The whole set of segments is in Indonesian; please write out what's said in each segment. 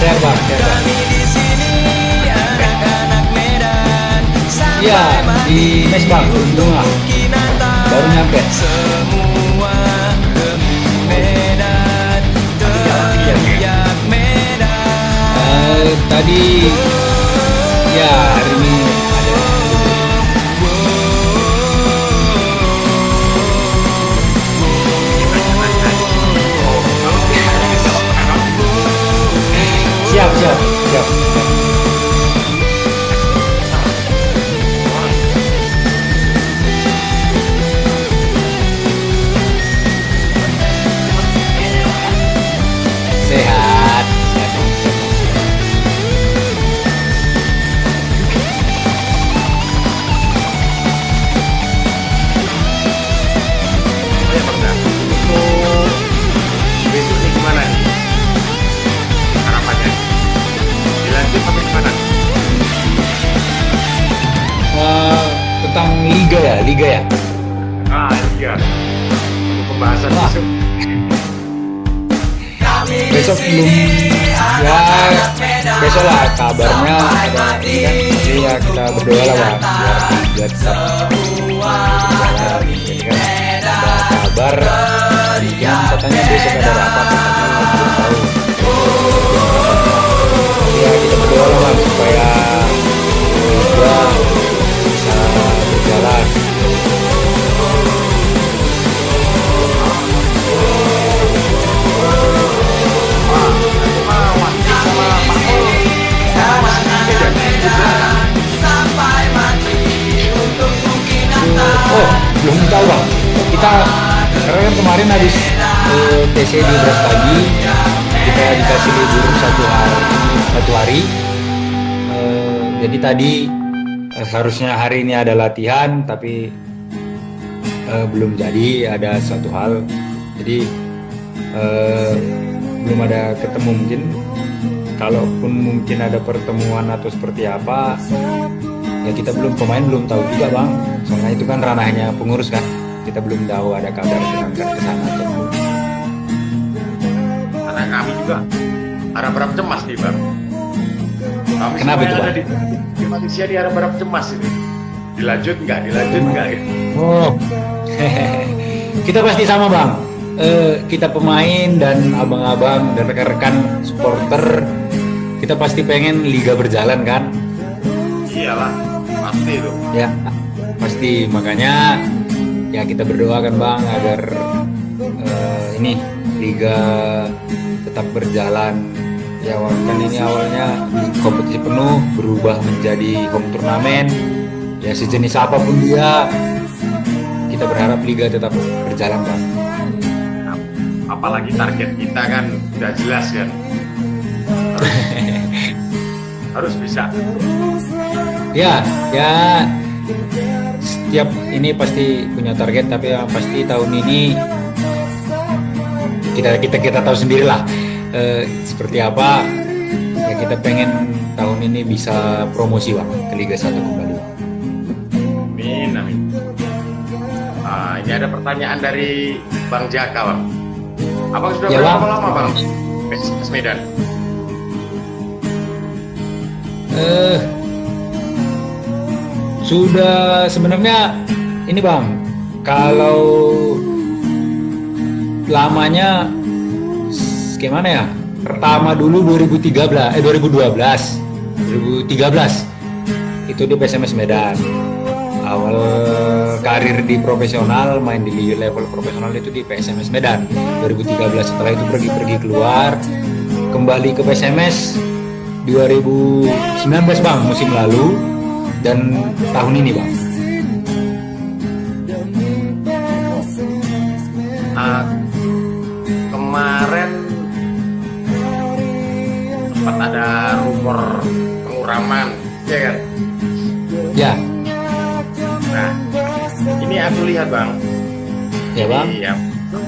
sehat bang, sehat bang. Iya, di mes bang, untung lah. Baru nyampe. Tadi, ya hari ini ada. Siap, siap, siap. Sehat, sehat. Besok nih gimana nih harapannya? Dilanjut apa gimana? Tentang liga ya. Iya. Untuk pembahasan Wah. besok. Besok belum, ya besok lah kabarnya ada ini kan, jadi ya kita berdoa lah bang, biar tetap berjalan. Jadi kan ada kabar, mungkin katanya besok ada rapat, katanya belum tahu. Ya kita berdoa lah bang supaya liga bisa berjalan. Oh, belum tahu bang. Kita karena kan kemarin habis TC di Brastagi, kita dikasih libur satu hari. Jadi tadi harusnya hari ini ada latihan, tapi belum jadi, ada suatu hal. Jadi belum ada ketemu mungkin. Kalaupun mungkin ada pertemuan atau seperti apa, ya kita pemain belum tahu juga bang. Soalnya itu kan ranahnya pengurus kan. Kita belum tahu ada kabar diangkat ke sana atau belum. Karena kami juga harap-harap cemas nih bang. Kami Kenapa semua itu, yang Bang? ada di Malaysia di harap-harap cemas ini. Dilanjut nggak gitu. Oh, kita pasti sama bang. Kita pemain dan abang-abang dan rekan-rekan supporter, kita pasti pengen liga berjalan kan? Iyalah, pasti itu. Ya, pasti. Makanya ya kita berdoakan bang agar ini liga tetap berjalan. Ya kan ini awalnya kompetisi penuh berubah menjadi home turnamen. Ya sejenis apapun dia, kita berharap liga tetap berjalan bang. Apalagi target kita kan udah jelas kan. Harus bisa. Ya setiap ini pasti punya target, tapi yang pasti tahun ini kita tahu sendirilah seperti apa. Ya kita pengen tahun ini bisa promosi bang ke Liga 1 kembali. Amin. Ini ada pertanyaan dari Bang Jaka bang. Abang sudah Ya, berapa Bang. lama bang PSMS Medan? Sudah sebenarnya ini bang, kalau lamanya gimana ya? Pertama dulu 2013 itu di PSMS Medan. Awal karir di profesional, main di level profesional itu di PSMS Medan 2013. Setelah itu pergi keluar, kembali ke PSMS 2019 bang, musim lalu dan tahun ini bang. Kemarin sempat ada rumor penguraman, ya kan? Ya, Nah, ini aku lihat bang. ya bang. Ini yang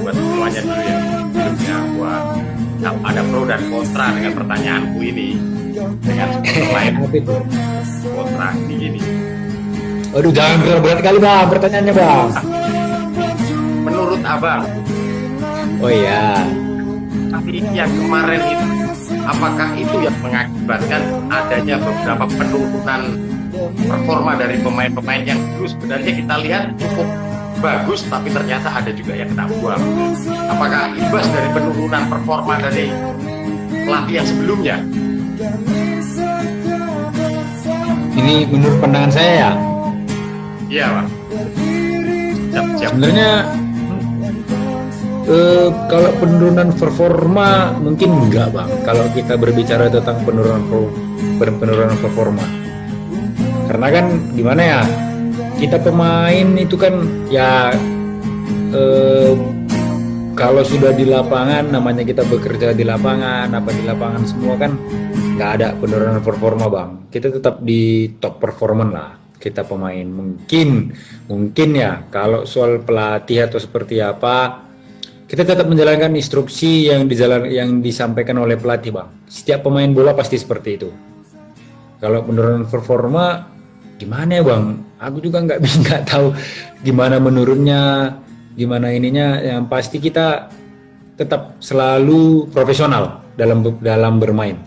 buat semuanya dulu ya. Sebelumnya buat ada pro dan kontra dengan pertanyaanku ini. Dengan supporter lain Apa itu? kontra begini. Aduh, jangan berat-berat kali bang pertanyaannya bang. Menurut abang, Oh iya. tapi yang kemarin itu apakah itu yang mengakibatkan adanya beberapa penurunan performa dari pemain-pemain yang dulu sebenarnya kita lihat cukup bagus, tapi ternyata ada juga yang kena buang. Apakah imbas dari penurunan performa dari pelatih yang sebelumnya? Ini menurut pandangan saya ya. Iya, Pak. Siap. Sebenarnya kalau penurunan performa mungkin enggak, Bang. Kalau kita berbicara tentang penurunan performa, karena kan gimana ya, kita pemain itu kan ya kalau sudah di lapangan, namanya kita bekerja di lapangan, apa di lapangan semua kan nggak ada penurunan performa, Bang. Kita tetap di top performance lah. Kita pemain mungkin ya kalau soal pelatih atau seperti apa, kita tetap menjalankan instruksi yang disampaikan oleh pelatih, Bang. Setiap pemain bola pasti seperti itu. Kalau penurunan performa gimana ya, Bang? Aku juga nggak tahu gimana menurunnya, gimana ininya. Yang pasti kita tetap selalu profesional dalam bermain,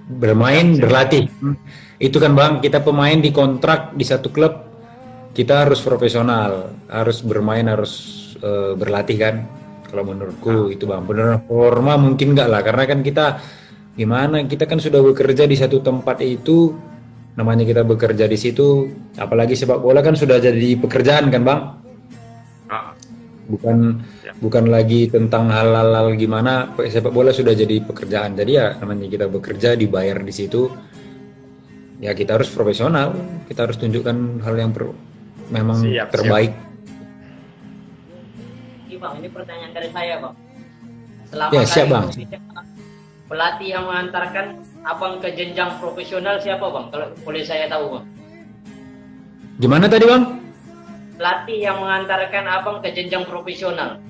berlatih. Itu kan, Bang, kita pemain dikontrak di satu klub, kita harus profesional, harus bermain, harus berlatih kan. Kalau menurutku itu, Bang. Penurunan performa mungkin enggak lah, karena kan kita gimana, kita kan sudah bekerja di satu tempat itu, namanya kita bekerja di situ, apalagi sepak bola kan sudah jadi pekerjaan kan, Bang. Bukan lagi tentang hal-hal gimana, sepak bola sudah jadi pekerjaan. Jadi ya namanya kita bekerja, dibayar di situ, ya kita harus profesional, kita harus tunjukkan hal yang memang terbaik. Bang, ini pertanyaan dari saya, Bang. Selama ya, siap, Bang. Pelatih yang mengantarkan Abang ke jenjang profesional siapa, Bang? Kalau boleh saya tahu, Bang. Gimana tadi, Bang? Pelatih yang mengantarkan Abang ke jenjang profesional.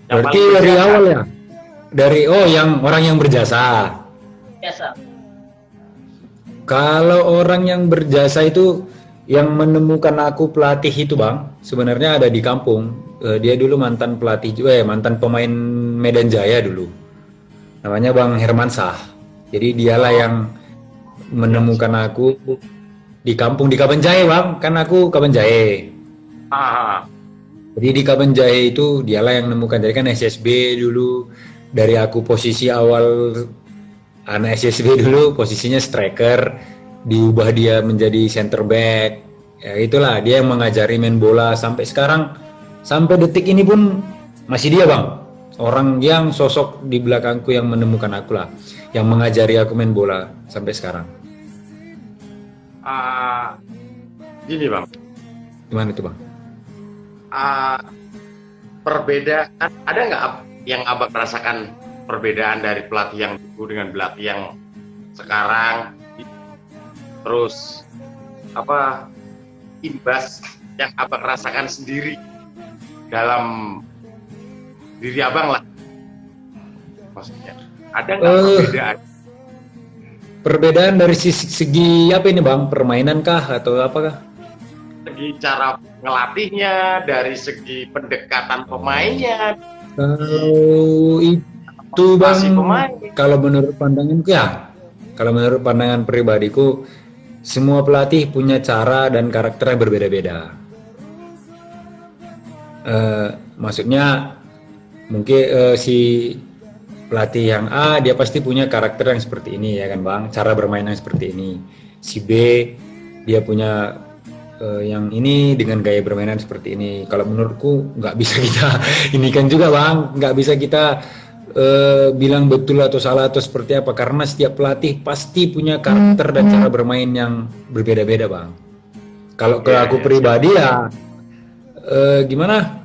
Berarti dari awal ya? Yang orang yang berjasa. Biasa. Kalau orang yang berjasa itu, yang menemukan aku pelatih itu, Bang, sebenarnya ada di kampung. Dia dulu mantan pelatih juga, mantan pemain Medan Jaya dulu. Namanya Bang Hermansah. Jadi dialah yang menemukan aku di kampung, di Kabanjahe, Bang. Kan aku Kabanjahe. Jadi di Kabanjahe itu dialah yang menemukan. Jadi kan SSB dulu, dari aku posisi awal anak SSB dulu posisinya striker, diubah dia menjadi center back. Ya itulah, dia yang mengajari main bola sampai sekarang. Sampai detik ini pun masih dia, Bang. Orang yang sosok di belakangku yang menemukan aku lah, yang mengajari aku main bola sampai sekarang. Gini, Bang. Gimana itu, Bang? Perbedaan, ada nggak yang Abang rasakan perbedaan dari pelatih yang dulu dengan pelatih yang sekarang? Terus imbas yang Abang rasakan sendiri dalam diri Abang lah, maksudnya ada nggak perbedaan? Perbedaan dari segi apa ini, Bang? Permainan kah atau apakah? Segi cara ngelatihnya, dari segi pendekatan pemainnya. Kalau itu, Bang, kalau menurut pandangan pribadiku, semua pelatih punya cara dan karakter yang berbeda-beda. Maksudnya mungkin si pelatih yang A dia pasti punya karakter yang seperti ini, ya kan, Bang, cara bermain yang seperti ini. Si B dia punya yang ini dengan gaya permainan seperti ini. Kalau menurutku nggak bisa kita ini kan juga, Bang, nggak bisa kita bilang betul atau salah atau seperti apa, karena setiap pelatih pasti punya karakter dan cara bermain yang berbeda-beda, Bang. Kalau ke aku pribadi ya gimana?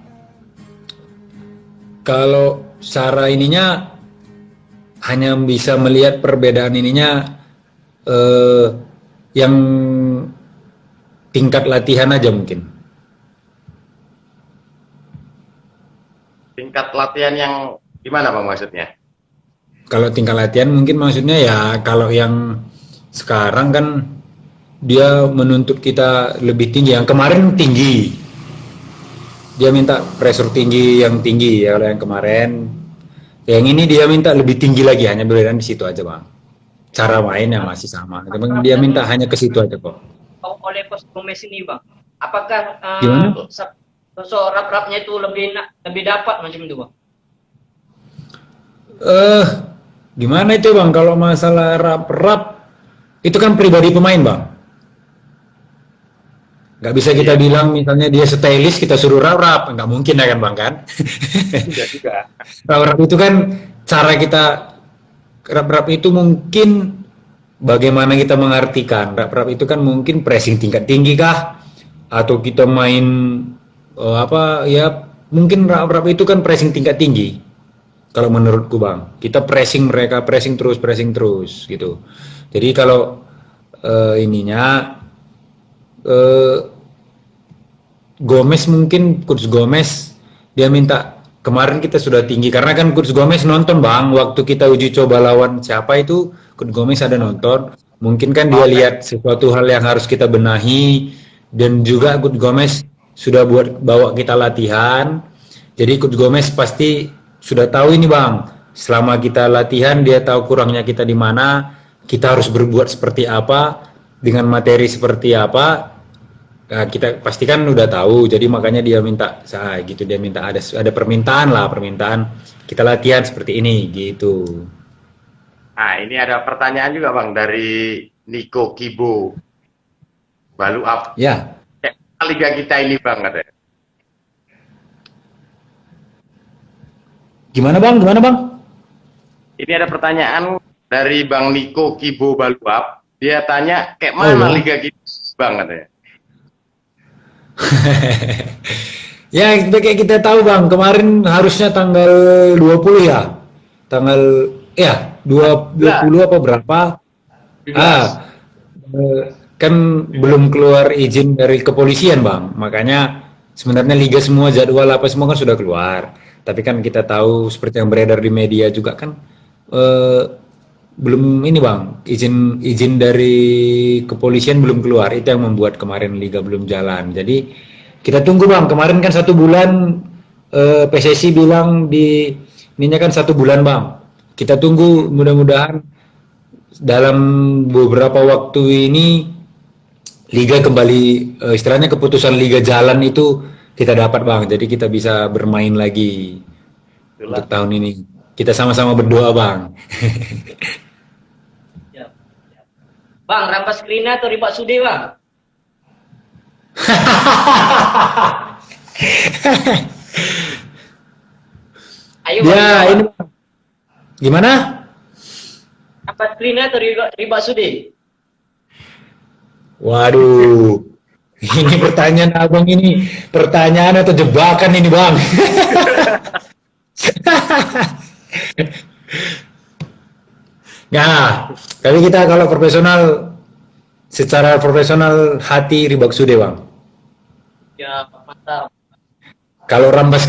Kalau cara ininya hanya bisa melihat perbedaan ininya yang tingkat latihan aja mungkin. Tingkat latihan yang gimana, Bang, maksudnya? Kalau tingkat latihan mungkin maksudnya ya, kalau yang sekarang kan dia menuntut kita lebih tinggi. Yang kemarin tinggi, dia minta pressure tinggi, yang tinggi ya. Kalau yang kemarin Yang ini dia minta lebih tinggi lagi, hanya berbeda di situ aja bang. Cara mainnya masih sama, tapi dia minta hanya ke situ aja kok. Oleh Coach Gomez ini bang, apakah Gimana? sosok rap-rapnya itu lebih dapat macam itu bang? Gimana itu bang? Kalau masalah rap itu kan pribadi pemain bang. Nggak bisa kita bilang misalnya dia stylist kita suruh rap, nggak mungkin ya kan bang kan? Iya juga. Rap itu kan cara kita rap itu mungkin bagaimana kita mengartikan rap itu kan mungkin pressing tingkat tinggi kah atau kita main apa ya mungkin rap itu kan pressing tingkat tinggi kalau menurutku bang kita pressing mereka pressing terus gitu jadi kalau ininya Gomez mungkin Coach Gomez dia minta kemarin kita sudah tinggi karena kan Coach Gomez nonton bang waktu kita uji coba lawan siapa itu Coach Gomez ada nonton mungkin kan dia lihat sesuatu hal yang harus kita benahi dan juga Coach Gomez sudah bawa kita latihan jadi Coach Gomez pasti sudah tahu ini bang selama kita latihan dia tahu kurangnya kita di mana kita harus berbuat seperti apa dengan materi seperti apa. Nah, kita pastikan udah tahu, jadi makanya dia minta, gitu dia minta ada permintaan kita latihan seperti ini gitu. Nah ini ada pertanyaan juga bang dari Niko Kibo Balu Up. Ya. Liga kita ini bang katanya. Gimana bang? Ini ada pertanyaan dari Bang Niko Kibo Balu Up. Dia tanya kayak mana liga kita bang katanya. Ya kayak kita tahu bang kemarin harusnya tanggal 20 ya tanggal ya 20 apa berapa kan belum keluar izin dari kepolisian bang makanya sebenarnya liga semua jadwal apa semua kan sudah keluar tapi kan kita tahu seperti yang beredar di media juga kan belum ini bang izin dari kepolisian belum keluar itu yang membuat kemarin liga belum jalan jadi kita tunggu bang kemarin kan 1 bulan PSSI bilang di ininya kan 1 bulan bang kita tunggu mudah-mudahan dalam beberapa waktu ini liga kembali istilahnya keputusan liga jalan itu kita dapat bang jadi kita bisa bermain lagi untuk tahun ini kita sama-sama berdoa bang. Bang, rampas Krina atau riba sude bang? Ayo bang. Ya ini bang. Gimana? Rampas Krina atau riba sude? Waduh, ini pertanyaan abang ini pertanyaan atau jebakan ini bang? Nah, tapi kita kalau secara profesional hati riba sude bang. Ya mantap. Kalau Rambas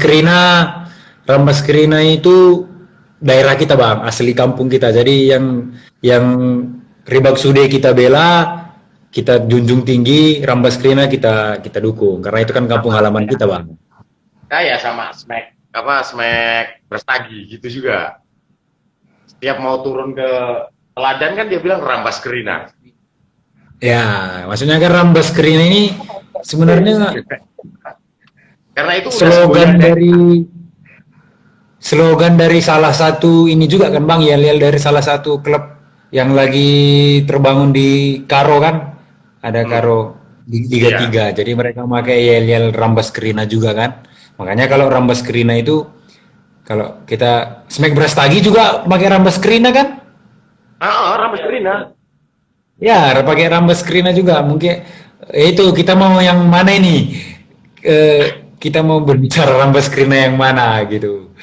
Krina itu daerah kita bang, asli kampung kita. Jadi yang Ribak Sude kita bela, kita junjung tinggi, Rambas Krina kita dukung. Karena itu kan kampung halaman kita bang. Kayak sama Smack Brastagi gitu juga. Setiap mau turun ke teladan kan dia bilang Rambas Krina. Ya, maksudnya kan Rambas Krina ini sebenarnya karena itu slogan dari salah satu ini juga kan bang, yel-yel dari salah satu klub yang lagi terbangun di Karo kan, ada Karo di Liga 3. Jadi mereka pakai yel-yel Rambas Krina juga kan. Makanya kalau Rambas Krina itu kalau kita Smack Brastagi juga pakai Rambas Krina kan? Rambas Krina. Ya, pakai Rambas Krina juga. Mungkin itu kita mau yang mana ini? Kita mau berbicara Rambas Krina yang mana gitu.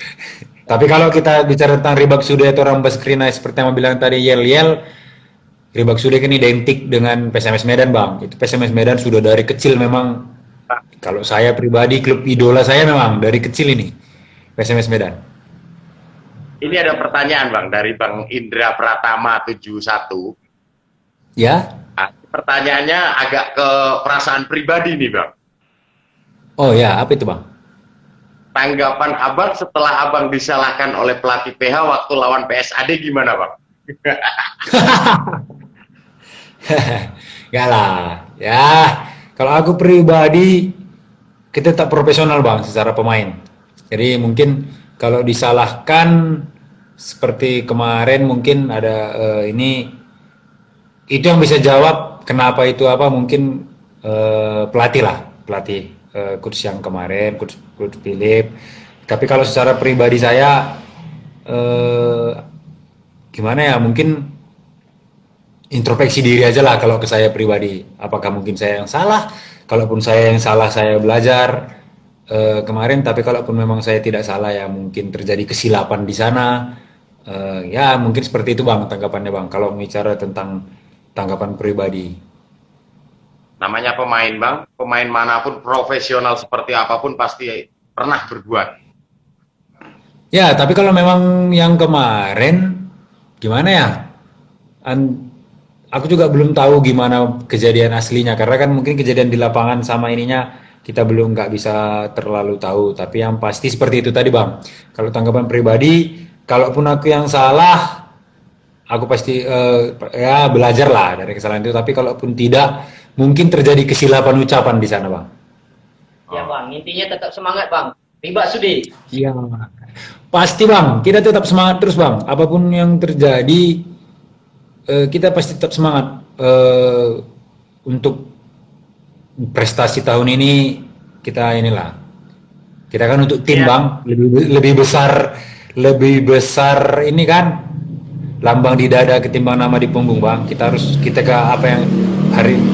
Tapi kalau kita bicara tentang Ribak Sude atau Rambas Krina seperti yang bilang tadi yel-yel, Ribak Sude kan identik dengan PSMS Medan bang. Itu PSMS Medan sudah dari kecil memang. Kalau saya pribadi klub idola saya memang dari kecil ini PSMS Medan. Ini ada pertanyaan bang dari Bang Indra Pratama 71. Ya. Nah, pertanyaannya agak ke perasaan pribadi nih bang. Oh ya, apa itu bang? tanggapan abang setelah abang disalahkan oleh pelatih PH waktu lawan PSAD gimana bang? Enggak lah. Ya, kalau aku pribadi kita tetap profesional bang secara pemain. Jadi mungkin kalau disalahkan seperti kemarin mungkin ada ini itu yang bisa jawab kenapa itu apa mungkin pelatih lah pelatih coach yang kemarin coach Philip. Tapi kalau secara pribadi saya gimana ya mungkin introspeksi diri aja lah kalau ke saya pribadi. Apakah mungkin saya yang salah? Kalaupun saya yang salah saya belajar kemarin. Tapi kalaupun memang saya tidak salah ya mungkin terjadi kesilapan di sana. Ya mungkin seperti itu bang tanggapannya bang. Kalau bicara tentang tanggapan pribadi. Namanya pemain bang, pemain manapun profesional seperti apapun pasti pernah berbuat. Ya tapi kalau memang yang kemarin gimana ya? Aku juga belum tahu gimana kejadian aslinya karena kan mungkin kejadian di lapangan sama ininya kita belum nggak bisa terlalu tahu. Tapi yang pasti seperti itu tadi bang. Kalau tanggapan pribadi, kalaupun aku yang salah, aku pasti ya belajar lah dari kesalahan itu. Tapi kalaupun tidak, mungkin terjadi kesilapan ucapan di sana bang. Ya bang, intinya tetap semangat bang. Riba Sudi. Iya, pasti bang. Kita tetap semangat terus bang. Apapun yang terjadi, kita pasti tetap semangat untuk prestasi tahun ini. Kita inilah. Kita kan untuk tim bang, lebih besar ini kan lambang di dada ketimbang nama di punggung bang. Kita ke apa yang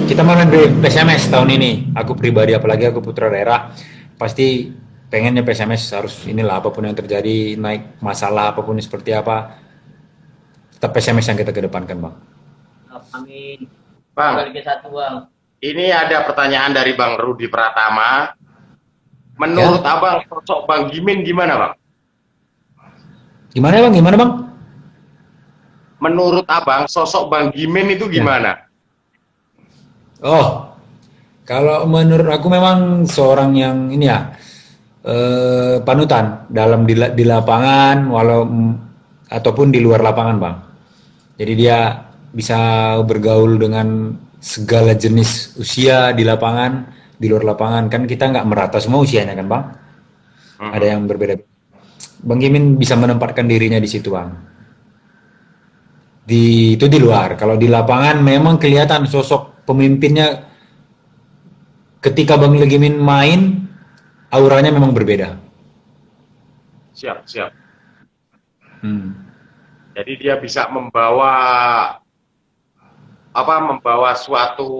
kita main di PSMS tahun ini. Aku pribadi apalagi aku putra daerah pasti pengennya PSMS harus inilah apapun yang terjadi naik masalah apapun seperti apa tetap PSMS yang kita kedepankan bang. Amin. Bang, Liga 1 bang. Ini ada pertanyaan dari Bang Rudi Pratama. Menurut abang sosok Bang Gimin gimana bang? Gimana bang? Gimana bang? Menurut abang sosok Bang Gimin itu gimana? Oh, kalau menurut aku memang seorang yang ini ya panutan dalam di lapangan ataupun di luar lapangan bang. Jadi dia bisa bergaul dengan segala jenis usia di lapangan, di luar lapangan kan kita nggak merata semua usianya kan bang. Ada yang berbeda. Bang Gimin bisa menempatkan dirinya di situ bang. Itu di luar. Kalau di lapangan memang kelihatan sosok pemimpinnya. Ketika Bang Gimin main, auranya memang berbeda. Siap. Jadi dia bisa membawa suatu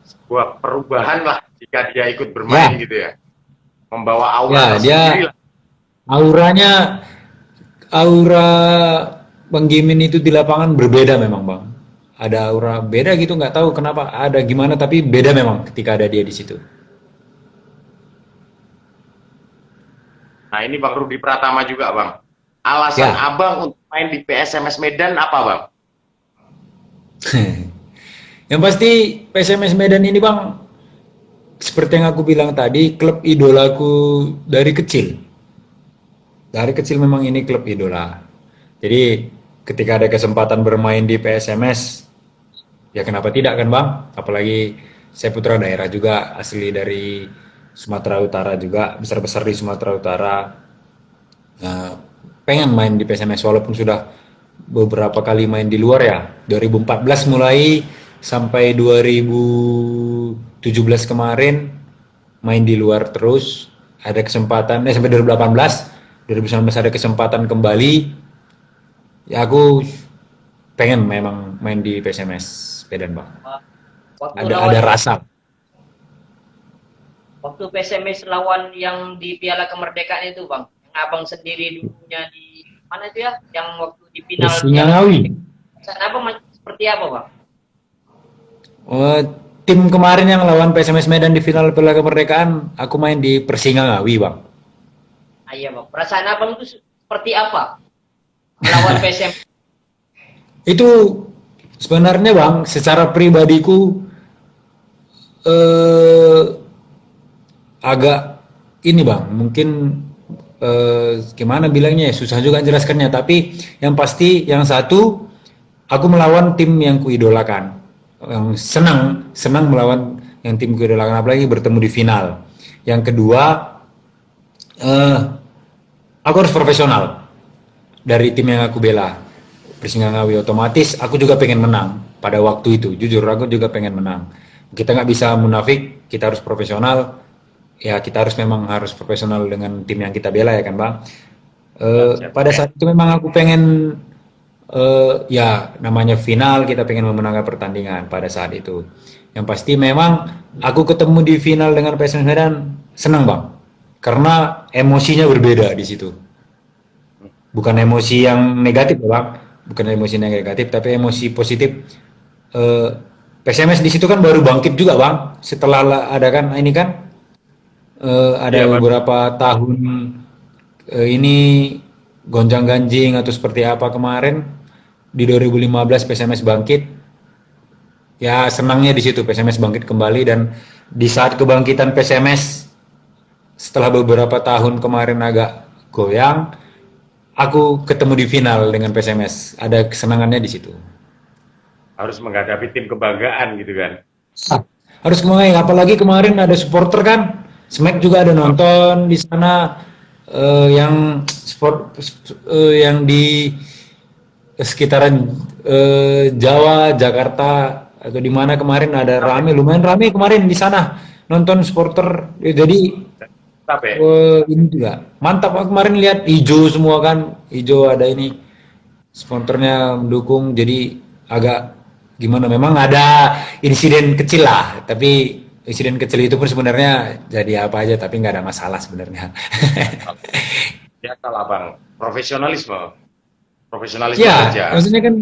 sebuah perubahan lah jika dia ikut bermain gitu ya. Membawa aura sendiri lah. Aura Bang Gimin itu di lapangan berbeda memang bang. Ada aura beda gitu nggak tahu kenapa ada gimana tapi beda memang ketika ada dia di situ. Nah ini Bang Rudi Pratama juga bang. Alasan abang untuk main di PSMS Medan apa bang? Yang pasti PSMS Medan ini bang, seperti yang aku bilang tadi, klub idolaku dari kecil. Dari kecil memang ini klub idola. Jadi ketika ada kesempatan bermain di PSMS, ya kenapa tidak kan bang? Apalagi saya putra daerah juga, asli dari Sumatera Utara juga, besar-besar di Sumatera Utara. Nah, pengen main di PSMS walaupun sudah beberapa kali main di luar ya. 2014 mulai sampai 2017 kemarin main di luar terus. Ada kesempatan sampai 2019 ada kesempatan kembali. Ya aku pengen memang main di PSMS Medan bang. Ada rasa. Waktu PSMS lawan yang di Piala Kemerdekaan itu bang, yang abang sendiri dulunya di mana itu ya? Yang waktu di final. Singangawi. Apa seperti apa bang? Tim kemarin yang lawan PSMS Medan di final Piala Kemerdekaan, aku main di Persingangawi bang. Iya bang. Perasaan abang itu seperti apa? Melawan PSMS. Itu sebenarnya bang, secara pribadiku agak ini bang, mungkin gimana bilangnya ya, susah juga jelaskannya. Tapi yang pasti, yang satu, aku melawan tim yang kuidolakan, yang senang melawan yang tim kuidolakan, apalagi bertemu di final. Yang kedua, aku harus profesional dari tim yang aku bela, Persinggangawi. Otomatis aku juga pengen menang pada waktu itu. Jujur aku juga pengen menang. Kita nggak bisa munafik, kita harus profesional. Ya kita memang harus profesional dengan tim yang kita bela ya kan bang. Pada saat itu memang aku pengen ya namanya final, kita pengen memenangkan pertandingan pada saat itu. Yang pasti memang aku ketemu di final dengan PSM Medan senang bang, karena emosinya berbeda di situ. Bukan emosi yang negatif ya bang, bukan emosi yang negatif, tapi emosi positif. PSMS di situ kan baru bangkit juga bang, setelah ada kan ini kan ada Iya, Bang. beberapa tahun ini gonjang-ganjing atau seperti apa. Kemarin di 2015 PSMS bangkit, ya senangnya di situ PSMS bangkit kembali. Dan di saat kebangkitan PSMS setelah beberapa tahun kemarin agak goyang, aku ketemu di final dengan PSMS, ada kesenangannya di situ. Harus menghadapi tim kebanggaan gitu kan. Harus kemarin, apalagi kemarin ada supporter kan, Smack juga ada nonton di sana, yang yang di sekitaran Jawa, Jakarta atau di mana kemarin ada lumayan rame kemarin di sana nonton supporter. Jadi Tapi ini juga mantap. Aku kemarin lihat hijau semua kan, hijau ada ini sponsornya mendukung. Jadi agak gimana, memang ada insiden kecil lah, tapi insiden kecil itu pun sebenarnya jadi apa aja, tapi nggak ada masalah sebenarnya. ya kalau Bang, profesionalisme Ya, aja. maksudnya kan,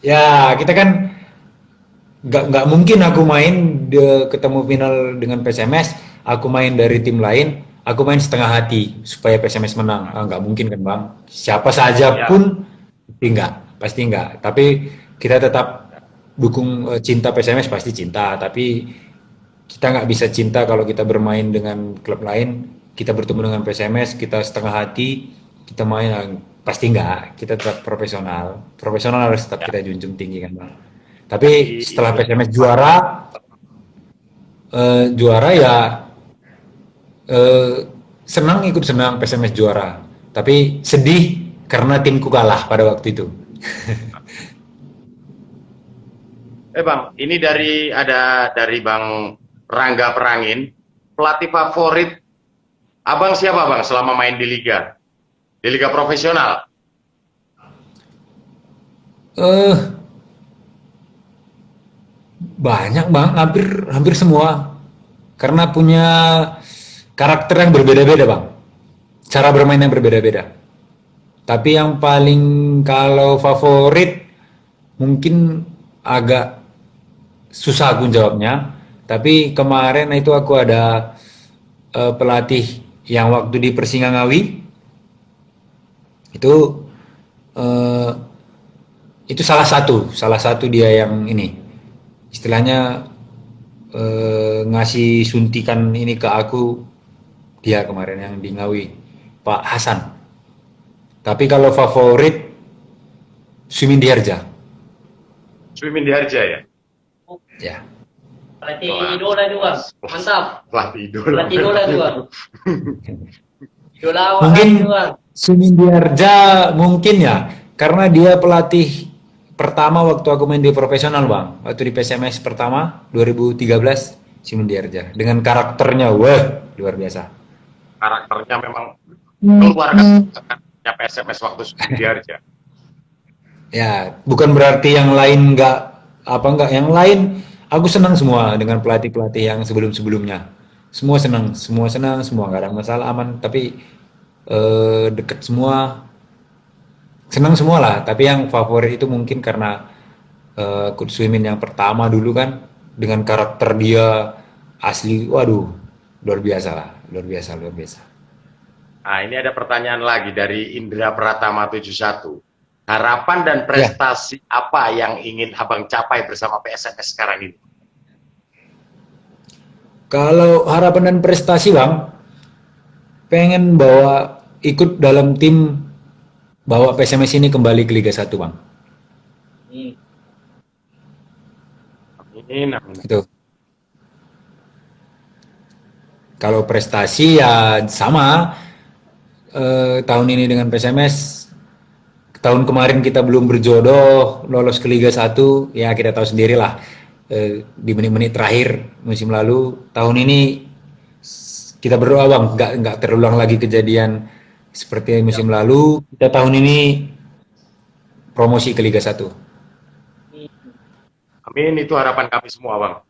ya kita kan nggak mungkin aku main ketemu final dengan PSMS, aku main dari tim lain, aku main setengah hati supaya PSMS menang. Nggak mungkin kan bang, siapa saja Ya. pun pasti nggak. Tapi kita tetap dukung, cinta PSMS pasti cinta, tapi kita nggak bisa cinta kalau kita bermain dengan klub lain. Kita bertemu dengan PSMS, kita setengah hati, kita main, pasti nggak. Kita tetap profesional harus tetap kita junjung tinggi kan bang. Tapi setelah PSMS juara ya ikut senang PSMS juara, tapi sedih karena timku kalah pada waktu itu. Bang, ini dari Bang Rangga Perangin, pelatih favorit Abang siapa Bang selama main di liga profesional? Banyak bang, hampir semua, karena punya karakter yang berbeda-beda bang, cara bermain yang berbeda-beda. Tapi yang paling, kalau favorit mungkin agak susah aku jawabnya. Tapi kemarin itu aku ada pelatih yang waktu di Persinggangawi itu salah satu dia yang ini istilahnya ngasih suntikan ini ke aku, dia kemarin yang di Ngawi, Pak Hasan. Tapi kalau favorit Sumindy Harja. Sumindy Harja ya? Ya. Pelatih idola itu bang, mantap. Pelatih idola itu bang. Idola awak Mungkin itu bang. Sumindy Harja mungkin ya, karena dia pelatih pertama waktu aku main di profesional bang, waktu di PSMS pertama 2013, Sumindy Harja dengan karakternya, wah luar biasa. Karakternya memang keluarkan PSMS waktu Sumindy Harja. Ya, bukan berarti yang lain enggak, yang lain aku senang semua dengan pelatih-pelatih yang sebelum-sebelumnya. Semua senang, nggak ada masalah, aman. Tapi deket semua, senang semua lah. Tapi yang favorit itu mungkin karena Kurt Swimin yang pertama dulu kan, dengan karakter dia asli, waduh, luar biasa lah, luar biasa. Nah, ini ada pertanyaan lagi dari Indra Pratama 71. Harapan dan prestasi apa yang ingin Abang capai bersama PSMS sekarang ini? Kalau harapan dan prestasi bang, pengen bawa ikut dalam tim bawa PSMS ini kembali ke Liga 1 Bang. Amin, amin. Itu. Kalau prestasi ya sama, tahun ini dengan PSMS, tahun kemarin kita belum berjodoh lolos ke Liga 1, ya kita tahu sendirilah, di menit-menit terakhir musim lalu. Tahun ini kita berdoa Bang, nggak terulang lagi kejadian seperti musim lalu. Kita tahun ini promosi ke Liga 1. Amin, itu harapan kami semua, Bang.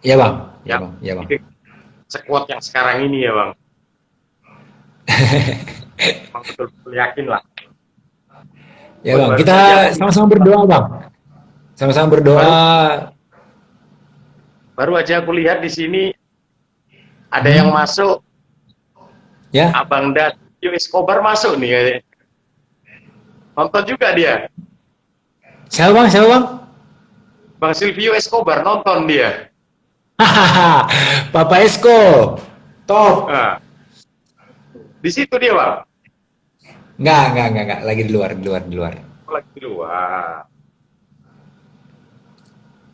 Ya Bang, Ya, Bang, ya Bang. Sekuat yang sekarang ini ya, Bang. Bang betul-betul yakin lah. Ya Bang, kita sama-sama berdoa Bang. Sama-sama berdoa. Baru aja aku lihat di sini ada yang masuk. Ya. Abang Dan Escobar masuk nih kayaknya. Nonton juga dia. Siapa Bang? Siapa Bang? Bang Silvio Escobar nonton dia. Papa Esko. Top. Nah, di situ dia, Bang. Enggak. Lagi di luar. Lagi di luar.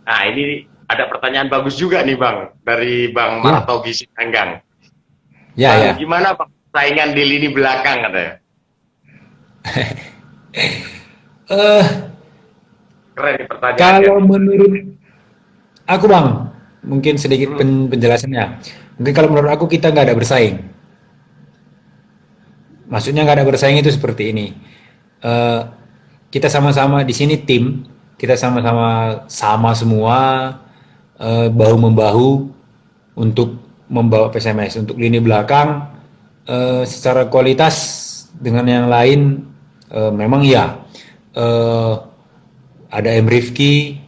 Nah, ini ada pertanyaan bagus juga nih, Bang. Dari Bang Martogi Sitanggang. Ya. Gimana, Bang? Saingan di lini belakang katanya. Keren nih pertanyaannya. Kalau menurut aku Bang, mungkin sedikit penjelasannya. Mungkin kalau menurut aku kita nggak ada bersaing. Maksudnya nggak ada bersaing itu seperti ini. Kita sama-sama di sini tim, kita sama semua bahu membahu untuk membawa PSMS. Untuk lini belakang secara kualitas dengan yang lain memang ya. Ada M. Rifki,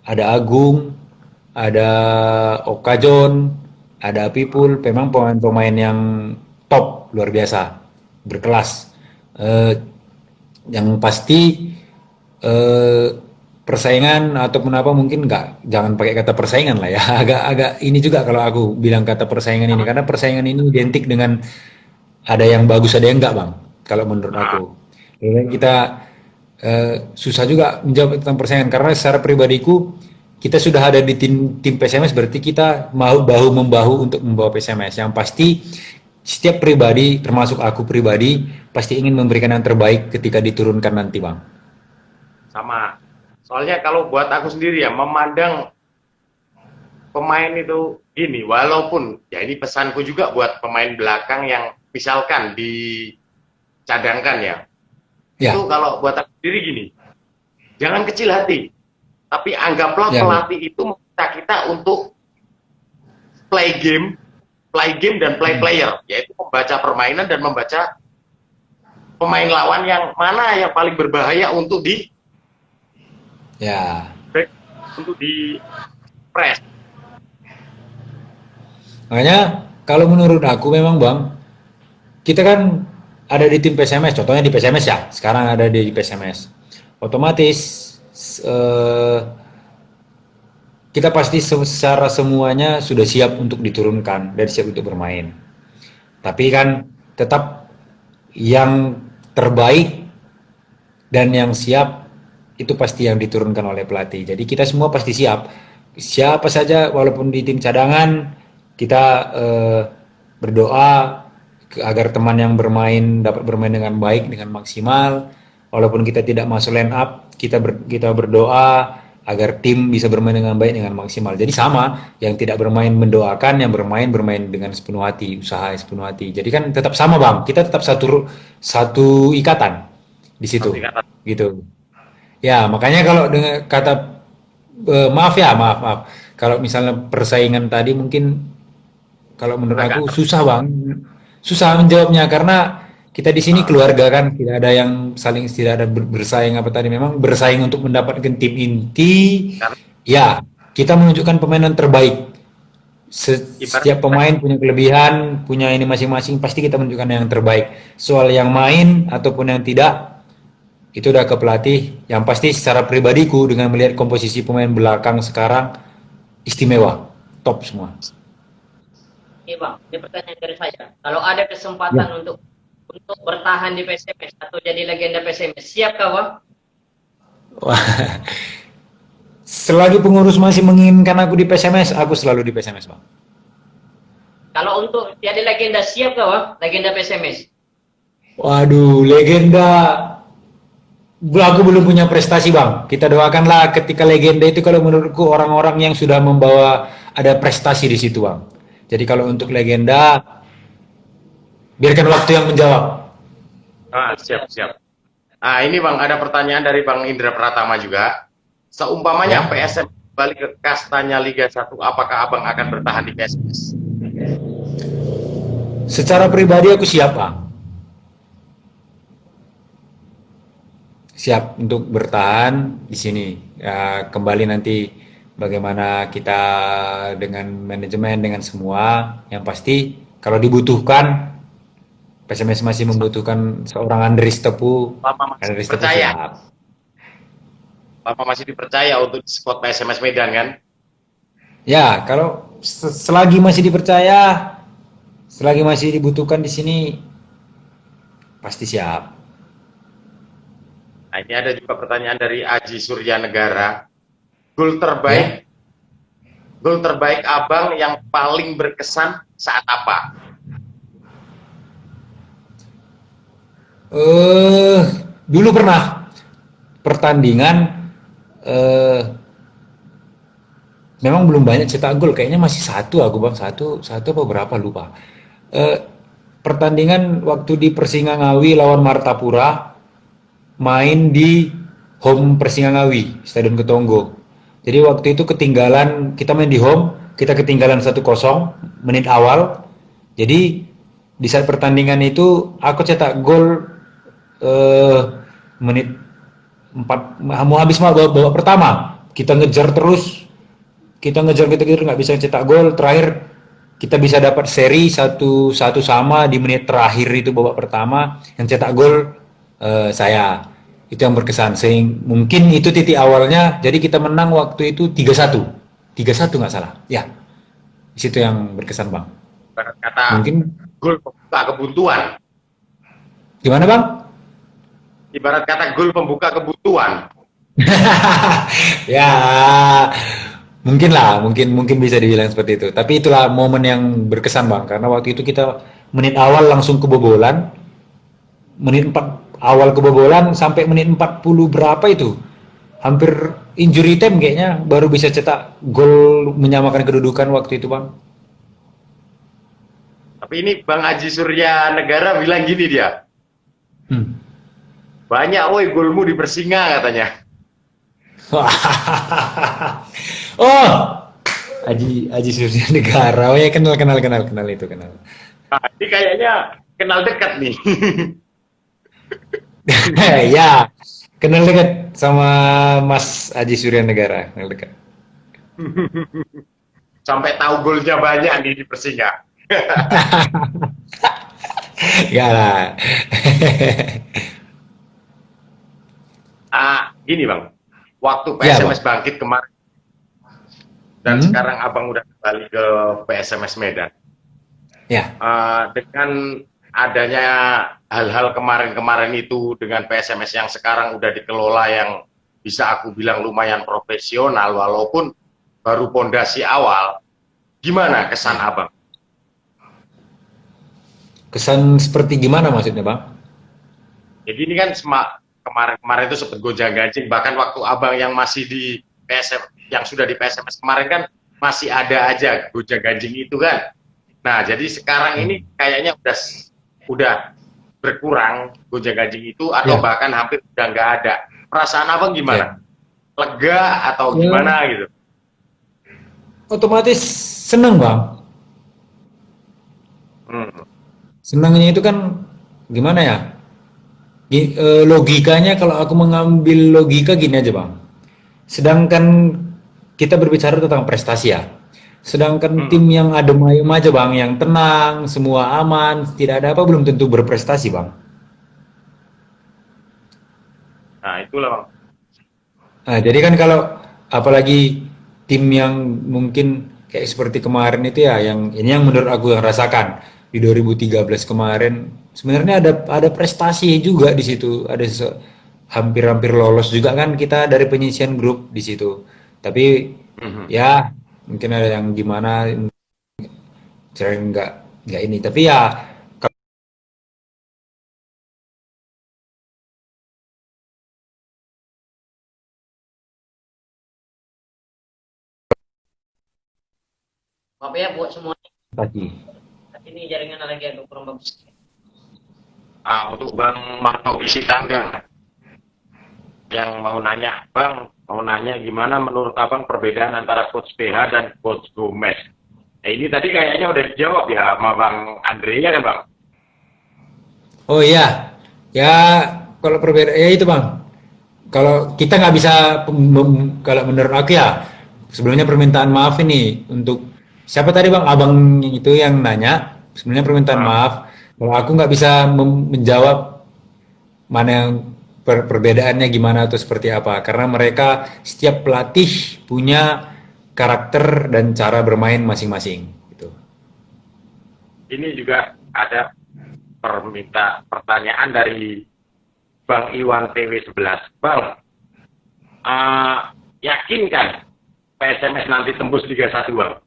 ada Agung, ada Okajon, ada Apipul, memang pemain-pemain yang top, luar biasa, berkelas. Yang pasti persaingan ataupun apa mungkin jangan pakai kata persaingan lah ya, agak ini juga kalau aku bilang kata persaingan ini, karena persaingan ini identik dengan ada yang bagus ada yang enggak Bang, kalau menurut aku. Jadi kita susah juga menjawab tentang persaingan karena secara pribadiku kita sudah ada di tim PSMS, berarti kita mau bahu membahu untuk membawa PSMS. Yang pasti setiap pribadi termasuk aku pribadi pasti ingin memberikan yang terbaik ketika diturunkan nanti Bang. Sama. Soalnya kalau buat aku sendiri ya memandang pemain itu gini, walaupun ya ini pesanku juga buat pemain belakang yang misalkan dicadangkan ya. Itu kalau buat aku sendiri gini, jangan kecil hati, tapi anggaplah pelatih itu meminta kita untuk play game dan play player, yaitu membaca permainan dan membaca pemain lawan yang mana yang paling berbahaya untuk di press. Makanya kalau menurut aku memang Bang, kita kan ada di tim PSMS, contohnya di PSMS ya, sekarang ada di PSMS. Otomatis kita pasti secara semuanya sudah siap untuk diturunkan dan siap untuk bermain. Tapi kan tetap yang terbaik dan yang siap itu pasti yang diturunkan oleh pelatih. Jadi kita semua pasti siap. Siapa saja walaupun di tim cadangan kita berdoa agar teman yang bermain dapat bermain dengan baik, dengan maksimal. Walaupun kita tidak masuk line up, kita berdoa agar tim bisa bermain dengan baik, dengan maksimal. Jadi sama, yang tidak bermain mendoakan, yang bermain dengan sepenuh hati, usaha sepenuh hati. Jadi kan tetap sama Bang, kita tetap satu ikatan di situ, gitu. Ya makanya kalau dengan kata maaf, kalau misalnya persaingan tadi mungkin kalau menurut aku susah Bang. Susah menjawabnya karena kita di sini keluarga kan, tidak ada yang tidak ada bersaing apa tadi, memang bersaing untuk mendapatkan tim inti. Ya, kita menunjukkan pemainan terbaik. Setiap pemain punya kelebihan, punya ini masing-masing, pasti kita menunjukkan yang terbaik. Soal yang main ataupun yang tidak, itu udah ke pelatih. Yang pasti secara pribadiku dengan melihat komposisi pemain belakang sekarang istimewa, top semua. Oke bang, ini pertanyaan dari saya. Kalau ada kesempatan untuk bertahan di PSMS atau jadi legenda PSMS, siapkah bang? Wah, selagi pengurus masih menginginkan aku di PSMS, aku selalu di PSMS, Bang. Kalau untuk jadi legenda, siapkah bang? Legenda PSMS? Waduh, legenda. Aku belum punya prestasi, Bang. Kita doakanlah ketika legenda itu kalau menurutku orang-orang yang sudah membawa ada prestasi di situ, Bang. Jadi kalau untuk legenda, biarkan waktu yang menjawab. Siap. Nah, ini Bang, ada pertanyaan dari Bang Indra Pratama juga. Seumpamanya Ya. PSM balik ke kastanya Liga 1, apakah Abang akan bertahan di PSMS? Secara pribadi aku siap, Bang. Siap untuk bertahan di sini. Ya, kembali nanti bagaimana kita dengan manajemen, dengan semua. Yang pasti kalau dibutuhkan, PSMS masih membutuhkan seorang Andries Tepu. Bapak masih Andries Tepu dipercaya? siap. Bapak masih dipercaya untuk squad PSMS Medan kan? Ya, kalau selagi masih dipercaya, selagi masih dibutuhkan di sini, pasti siap. Nah, ini ada juga pertanyaan dari Aji Surya Negara. Gol terbaik Abang yang paling berkesan saat apa? Dulu pernah pertandingan, memang belum banyak cetak gol, kayaknya masih satu aku bang, satu apa berapa lupa. Pertandingan waktu di Persingangawi lawan Martapura, main di home Persingangawi, Stadion Ketonggo. Jadi waktu itu ketinggalan, kita main di home, kita ketinggalan 1-0 menit awal. Jadi di saat pertandingan itu aku cetak gol menit 4, mau habis babak pertama. Kita ngejar terus, kita ngejar nggak bisa cetak gol. Terakhir kita bisa dapat seri 1-1 sama di menit terakhir itu babak pertama. Yang cetak gol saya. Itu yang berkesan. Mungkin itu titik awalnya. Jadi kita menang waktu itu 3-1 nggak salah. Ya, di situ yang berkesan bang. Kata Mungkin gol pembuka kebuntuan. gimana bang? Ibarat kata gol pembuka kebutuhan. Ya, mungkin bisa dibilang seperti itu. Tapi itulah momen yang berkesan bang, karena waktu itu kita menit awal langsung kebobolan, menit 4 awal kebobolan sampai menit 40 berapa itu, hampir injury time kayaknya baru bisa cetak gol menyamakan kedudukan waktu itu bang. Tapi ini Bang Aji Surya Negara bilang gini dia. Banyak woi golmu di Persinga katanya. Oh, Aji Surya Negara. Oh ya, kenal itu. Nah, ini kayaknya kenal dekat nih. Ya, kenal dekat sama Mas Aji Surya Negara, kenal dekat. Sampai tahu golnya banyak nih di Persinga. Enggak lah. Gini Bang, waktu PSMS bangkit kemarin dan sekarang Abang udah kembali ke PSMS Medan. Ya. Dengan adanya hal-hal kemarin-kemarin itu dengan PSMS yang sekarang udah dikelola yang bisa aku bilang lumayan profesional walaupun baru pondasi awal, gimana kesan Abang? Kesan seperti gimana maksudnya bang? Jadi ini kan kemarin itu sempat gonjang-ganjing, bahkan waktu Abang yang masih di PSM, yang sudah di PSMS kemarin kan masih ada aja gonjang-ganjing itu kan. Nah jadi sekarang ini kayaknya udah berkurang gonjang-ganjing itu atau bahkan hampir udah nggak ada. Perasaan Abang gimana? Lega atau gimana gitu? Otomatis seneng bang. Senangnya itu kan gimana ya? Logikanya kalau aku mengambil logika gini aja bang. Sedangkan kita berbicara tentang prestasi ya. Sedangkan tim yang adem ayem aja bang, yang tenang, semua aman, tidak ada apa, belum tentu berprestasi bang. Nah itulah bang. Nah, jadi kan kalau apalagi tim yang mungkin kayak seperti kemarin itu ya, yang ini yang menurut aku yang rasakan di 2013 kemarin, sebenarnya ada prestasi juga di situ, hampir-hampir lolos juga kan kita dari penyisian grup di situ. Tapi Mhm. ya mungkin ada yang gimana sering nggak ini. Tapi ya Maaf ya buat semua. tadi. Ini jaringan lagi agak kurang bagus. Untuk Bang Marco isi tangga yang mau nanya, Bang, mau nanya gimana menurut Abang perbedaan antara Coach PH dan Coach Gomez? Nah, ini tadi kayaknya udah dijawab ya sama Bang Andre ya kan, Bang? Oh iya, ya kalau perbedaan ya itu bang. Kalau kita nggak bisa, kalau menurut aku ya, sebelumnya permintaan maaf ini untuk siapa tadi bang, abang itu yang nanya. Sebenarnya permintaan Ah, maaf, kalau aku nggak bisa menjawab mana yang perbedaannya gimana atau seperti apa, karena mereka setiap pelatih punya karakter dan cara bermain masing-masing. Gitu. ini juga ada pertanyaan dari Bang Iwan TW11. Bang, yakin kan PSMS nanti tembus Liga 1, Bang?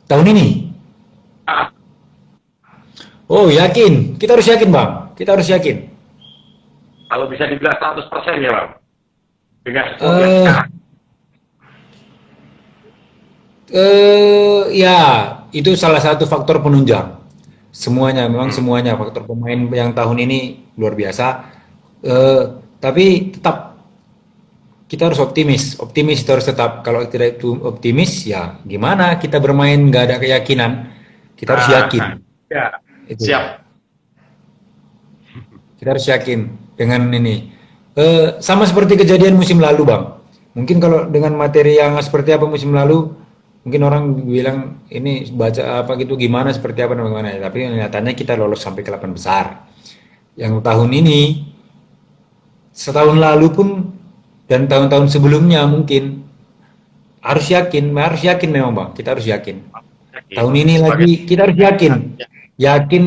Tahun ini? Ah, Oh yakin, kita harus yakin bang, kita harus yakin. kalau bisa dibilang 100% ya, Bang? Dengan skor yang Eh, sekarang. ya itu salah satu faktor penunjang. Semuanya, memang Hmm. semuanya faktor pemain yang tahun ini luar biasa. Eh, tapi tetap kita harus optimis, optimis itu harus tetap. Kalau tidak itu optimis, ya gimana kita bermain nggak ada keyakinan? Kita harus yakin. Ya, Itu. siap. Kita harus yakin dengan ini. Sama seperti kejadian musim lalu, Bang. Mungkin kalau dengan materi yang seperti apa musim lalu, mungkin orang bilang ini baca apa gitu gimana seperti apa dan bagaimana. Tapi nyatanya kita lolos sampai ke 8 besar. Yang tahun ini, setahun lalu pun dan tahun-tahun sebelumnya mungkin harus yakin memang, Bang. Kita harus yakin. Yakin. Tahun ini Sebagai lagi kita harus yakin, yakin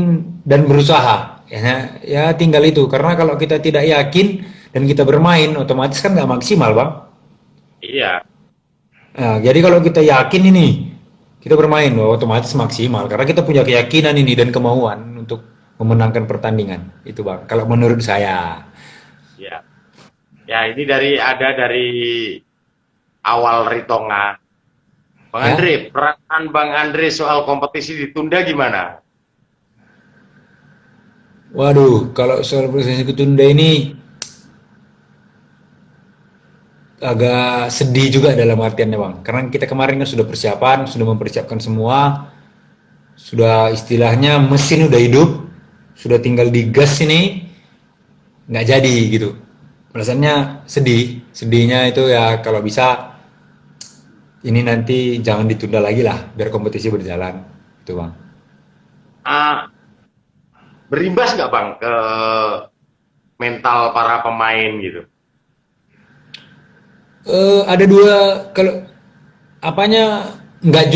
dan berusaha. Ya tinggal itu. Karena kalau kita tidak yakin dan kita bermain, otomatis kan nggak maksimal, bang. iya, Nah, jadi kalau kita yakin ini, kita bermain, otomatis maksimal. Karena kita punya keyakinan ini dan kemauan untuk memenangkan pertandingan. Itu bang. Kalau menurut saya. iya. Ya, ini dari awal Ritonga. Bang Ya. Andre, perasaan Bang Andre soal kompetisi ditunda gimana? Waduh, kalau soal proses ketunda ini agak sedih juga dalam artiannya bang. Karena kita kemarin kan sudah persiapan, sudah mempersiapkan semua, sudah istilahnya mesin udah hidup, sudah tinggal digas ini, nggak jadi gitu. Alasannya sedih, sedihnya itu ya kalau bisa ini nanti jangan ditunda lagi lah, biar kompetisi berjalan, itu bang. Ah, berimbas nggak Bang ke mental para pemain gitu? Ada dua, kalau apanya nggak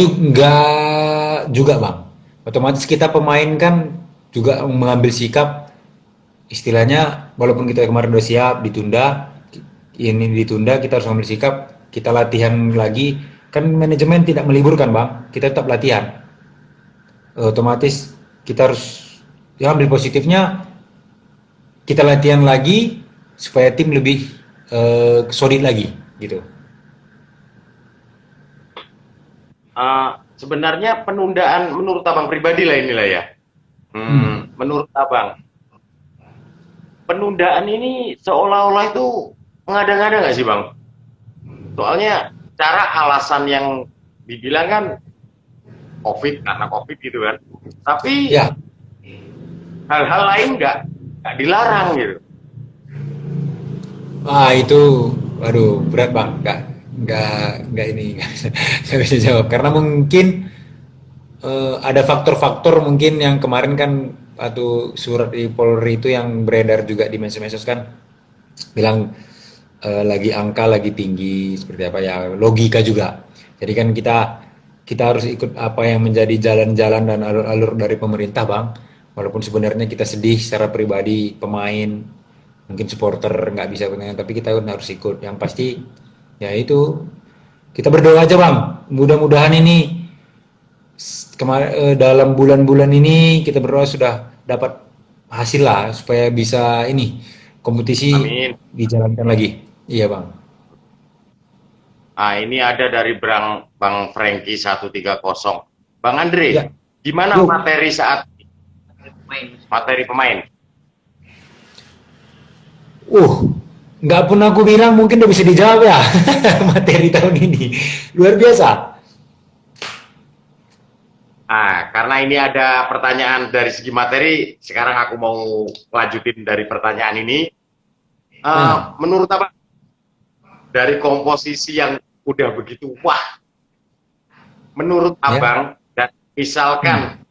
juga bang. Otomatis kita pemain kan juga mengambil sikap, istilahnya walaupun kita kemarin udah siap ditunda, ini ditunda kita harus mengambil sikap, kita latihan lagi, kan manajemen tidak meliburkan bang, kita tetap latihan. Otomatis kita harus ya ambil positifnya, kita latihan lagi supaya tim lebih solid lagi gitu. Sebenarnya penundaan menurut Abang pribadi lah inilah ya. Menurut Abang, penundaan ini seolah-olah itu mengada-ngada nggak sih Bang? Soalnya cara alasan yang dibilang kan COVID, karena COVID gitu kan. Tapi Ya, hal-hal lain nggak dilarang gitu. itu, waduh berat bang, nggak ini, nggak bisa jawab karena mungkin ada faktor-faktor mungkin yang kemarin kan atau surat di Polri itu yang beredar juga di medsos kan bilang lagi angka lagi tinggi seperti apa ya, logika juga. Jadi kan kita harus ikut apa yang menjadi jalan-jalan dan alur-alur dari pemerintah, Bang. Walaupun sebenarnya kita sedih secara pribadi, pemain, mungkin supporter nggak bisa bermain, tapi kita kan harus ikut. Yang pasti ya itu kita berdoa aja, Bang. Mudah-mudahan ini dalam bulan-bulan ini kita berdoa sudah dapat hasil lah supaya bisa ini kompetisi Amin. dijalankan lagi. Iya, Bang. Ah, ini ada dari Bang Franky 130. Bang Andre, Ya. gimana Yuk. materi saat Main. materi pemain? Nggak pun aku bilang mungkin udah bisa dijawab ya materi tahun ini. Luar biasa. Ah, karena ini ada pertanyaan dari segi materi, sekarang aku mau lanjutin dari pertanyaan ini. Menurut apa dari komposisi yang udah begitu wah, menurut Ya. Abang, dan misalkan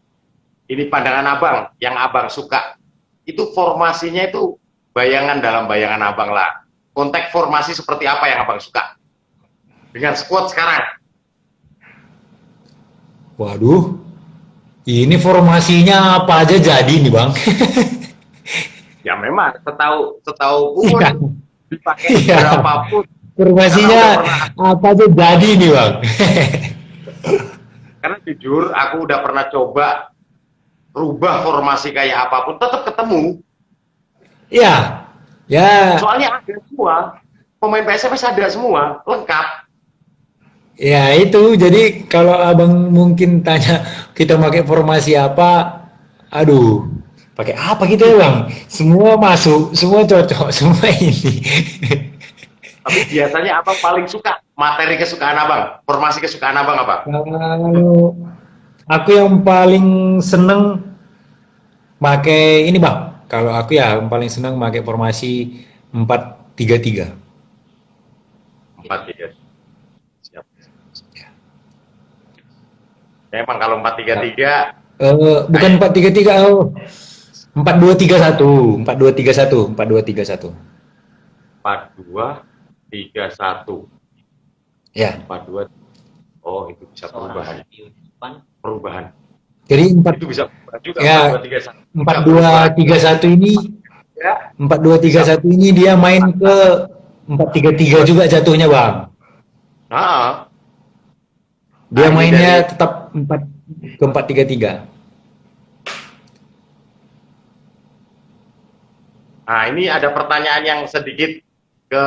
ini pandangan Abang yang Abang suka, itu formasinya itu bayangan dalam bayangan Abang lah. Konteks formasi seperti apa yang Abang suka dengan squad sekarang? Waduh, ini formasinya apa aja jadi nih, Bang. Ya memang setahu pun Iya. dipakai Iya. berapapun. Formasinya apa aja jadi nih, Bang. Karena jujur aku udah pernah coba rubah formasi kayak apapun tetap ketemu. Iya. Ya, Soalnya ada semua. Pemain PSMS ada semua, lengkap. ya itu. Jadi kalau Abang mungkin tanya kita pakai formasi apa, aduh, pakai apa gitu ya, Bang? Semua masuk, semua cocok, semua ini. Tapi biasanya Abang paling suka materi kesukaan Abang, formasi kesukaan Abang apa? Kalau aku yang paling seneng pakai ini, Bang. Kalau aku ya yang paling seneng pakai formasi 4-3-3. 4-3. Siap. Ya, emang kalau 4-3-3 Bukan 4-3-3, 4-2-3-1, 4-2-3-1, 4-2-3-1. 4-2-3-1. Ya. 4-2. Oh, itu bisa perubahan. Perubahan. Jadi Itu bisa berubah juga. ya, 4-2-3-1. 4-2-3-1 ini Ya. 4-2-3-1 ini dia main ke 4-3-3 juga jatuhnya, Bang. Nah, Dia ini mainnya dari- tetap 4-3-3. Nah, ini ada pertanyaan yang sedikit ke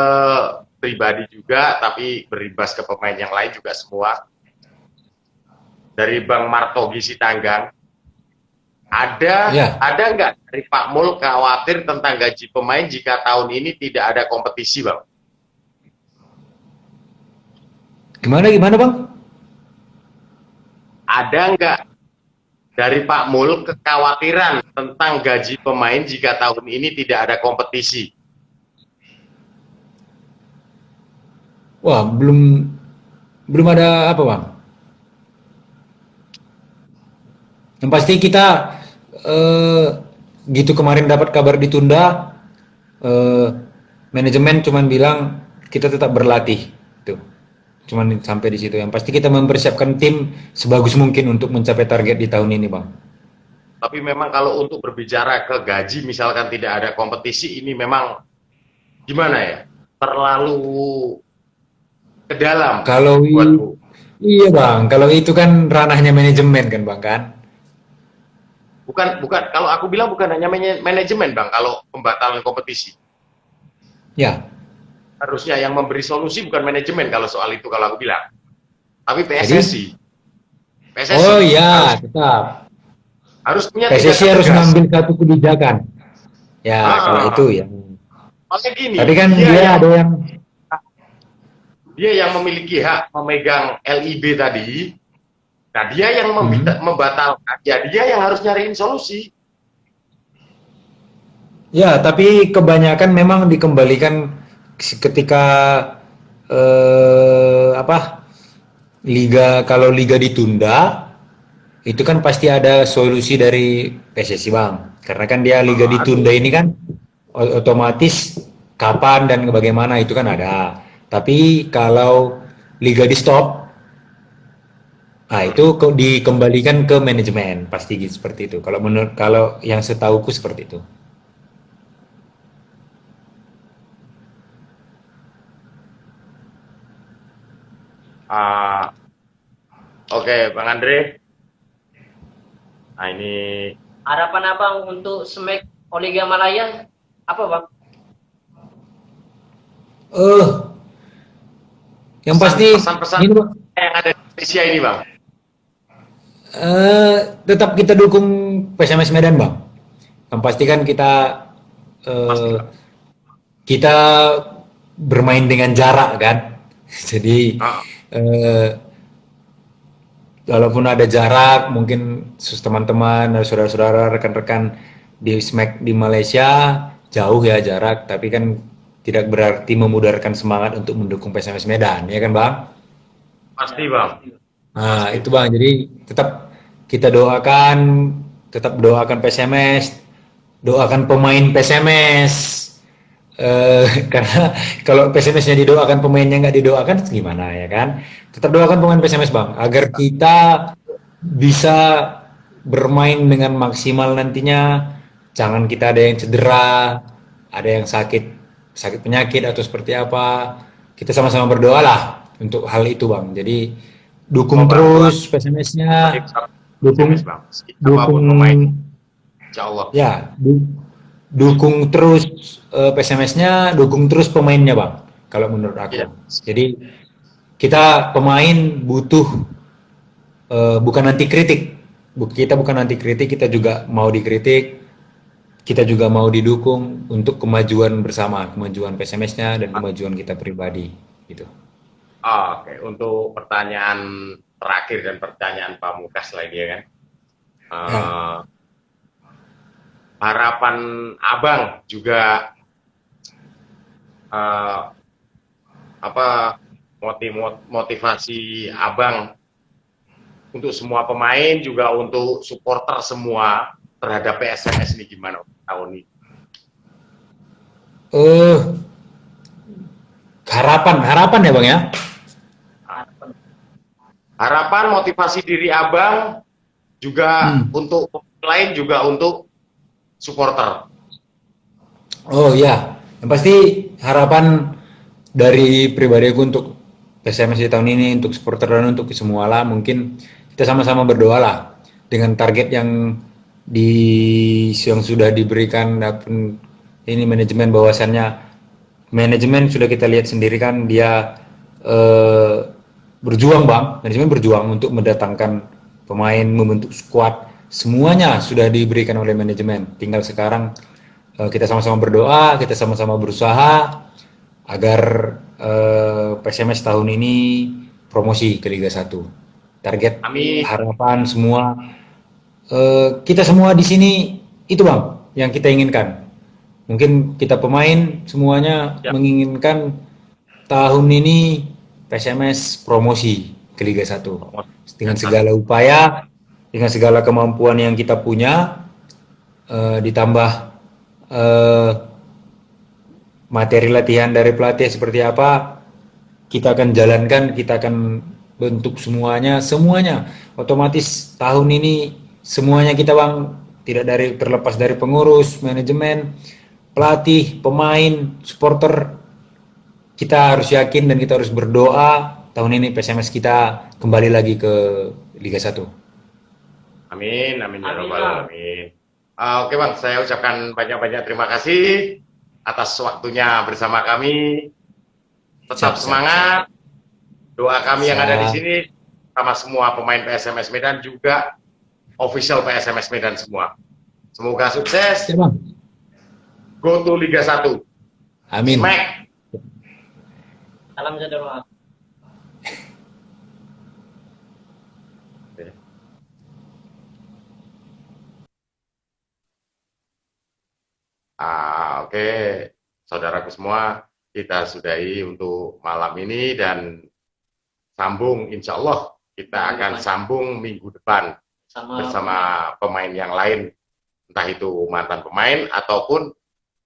pribadi juga, tapi berimbas ke pemain yang lain juga semua. Dari Bang Martogi Sitanggang, ada nggak dari Pak Mul khawatir tentang gaji pemain jika tahun ini tidak ada kompetisi, Bang? Gimana, Bang? Ada nggak dari Pak Mul kekhawatiran tentang gaji pemain jika tahun ini tidak ada kompetisi? Wah, belum ada apa, Bang? Yang pasti kita gitu kemarin dapat kabar ditunda, manajemen cuman bilang kita tetap berlatih, tuh. Cuman sampai di situ. Yang pasti kita mempersiapkan tim sebagus mungkin untuk mencapai target di tahun ini, Bang. Tapi memang kalau untuk berbicara ke gaji, misalkan tidak ada kompetisi, ini memang gimana ya? Terlalu ke dalam. Kalau buatku. iya, Bang, kalau itu kan ranahnya manajemen kan, Bang, kan? Bukan, kalau aku bilang bukan hanya manajemen, Bang, kalau pembatalan kompetisi. Ya. Harusnya yang memberi solusi bukan manajemen kalau soal itu, kalau aku bilang. Tapi PSSI. Oh iya, tetap. Harus punya PSSI tindakan harus tegas. ngambil satu kebijakan. Ya, kalau itu ya. Soalnya gini, Tapi kan dia ada yang dia yang memiliki hak memegang LIB tadi. Nah, dia yang membatalkan, ya dia yang harus nyariin solusi. ya, tapi kebanyakan memang dikembalikan ketika kalau liga ditunda, itu kan pasti ada solusi dari PSSI, Bang. Karena kan dia liga ditunda ini kan otomatis kapan dan bagaimana itu kan ada. Tapi kalau liga di stop, Nah, itu dikembalikan ke manajemen, pasti gitu, seperti itu. Kalau yang setahuku seperti itu. Ah, oke, Bang Andre. Nah, ini Harapan abang untuk Smack Oliga Malaya apa bang? Eh, yang pasti pesan-pesan ini Bang, yang ada di Indonesia ini, Bang. tetap kita dukung PSMS Medan, Bang. Yang pasti kan Pasti, eh, Bang. kita bermain dengan jarak kan. Jadi Ah, eh, walaupun ada jarak, mungkin teman-teman, saudara-saudara, rekan-rekan di SMAC di Malaysia jauh ya jarak, tapi kan tidak berarti memudarkan semangat untuk mendukung PSMS Medan, ya kan Bang? pasti, Bang. Nah, Pasti. itu Bang. Jadi tetap kita tetap doakan PSMS, doakan pemain PSMS. Karena kalau PSMS-nya didoakan, pemainnya nggak didoakan, gimana ya kan? Tetap doakan pemain PSMS Bang, agar kita bisa bermain dengan maksimal nantinya. Jangan kita ada yang cedera, ada yang sakit penyakit atau seperti apa. Kita sama-sama berdoa lah untuk hal itu Bang. Jadi Oh, dukung Bang, doa terus PSMS-nya, pasti dukung SMS, Bang. Siapapun dukung pemain, insya Allah. ya, dukung terus PSMS-nya, dukung terus pemainnya Bang. Kalau menurut aku. Iya. Jadi kita pemain butuh bukan anti kritik. Kita bukan anti kritik, kita juga mau dikritik, kita juga mau didukung untuk kemajuan bersama, kemajuan PSMS-nya dan kemajuan kita pribadi gitu. Oke, untuk pertanyaan terakhir dan pertanyaan pamungkas lagi ya kan. Ya. Eh, harapan Abang juga eh, apa motivasi Abang untuk semua pemain juga untuk supporter semua terhadap PSMS ini gimana tahun ini? Eh harapan ya Bang ya. Harapan. Harapan motivasi diri Abang juga untuk lain juga untuk supporter. Oh ya, yang pasti harapan dari pribadiku untuk PSMS di tahun ini, untuk supporter dan untuk semua lah, mungkin kita sama-sama berdoa lah dengan target yang sudah diberikan ini manajemen, bahwasannya manajemen sudah kita lihat sendiri kan dia berjuang Bang, manajemen berjuang untuk mendatangkan pemain, membentuk skuad, semuanya sudah diberikan oleh manajemen. Tinggal sekarang kita sama-sama berdoa, kita sama-sama berusaha agar PSMS tahun ini promosi ke Liga 1. Target, Amin. harapan semua kita semua di sini itu Bang yang kita inginkan. Mungkin kita pemain semuanya Ya. menginginkan tahun ini PSMS promosi ke Liga 1 dengan segala upaya, dengan segala kemampuan yang kita punya, ditambah eh, materi latihan dari pelatih seperti apa, kita akan jalankan, kita akan bentuk semuanya, otomatis tahun ini semuanya kita Bang, tidak terlepas dari pengurus, manajemen, pelatih, pemain, supporter, kita harus yakin dan kita harus berdoa tahun ini PSMS kita kembali lagi ke Liga 1. Amin, amin ya Amin, rabbal Bang. alamin. Oke Bang, saya ucapkan banyak-banyak terima kasih atas waktunya bersama kami. Tetap Siap, siap, semangat. Doa kami yang ada di Siap. sini sama semua pemain PSMS Medan juga official PSMS Medan semua. Semoga sukses. Siap, Bang. Go to Liga 1. Amin. Smack. Salam sejahtera. Oke, saudaraku semua, kita sudahi untuk malam ini dan sambung, insya Allah kita akan sambung minggu depan bersama pemain yang lain, entah itu mantan pemain ataupun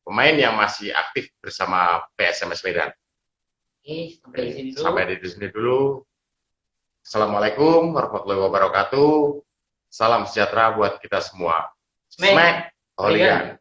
pemain yang masih aktif bersama PSMS Medan. Oke, sampai di sini dulu. Sampai di sini dulu. Assalamualaikum warahmatullahi wabarakatuh. Salam sejahtera buat kita semua. Smack Smack Hooligan.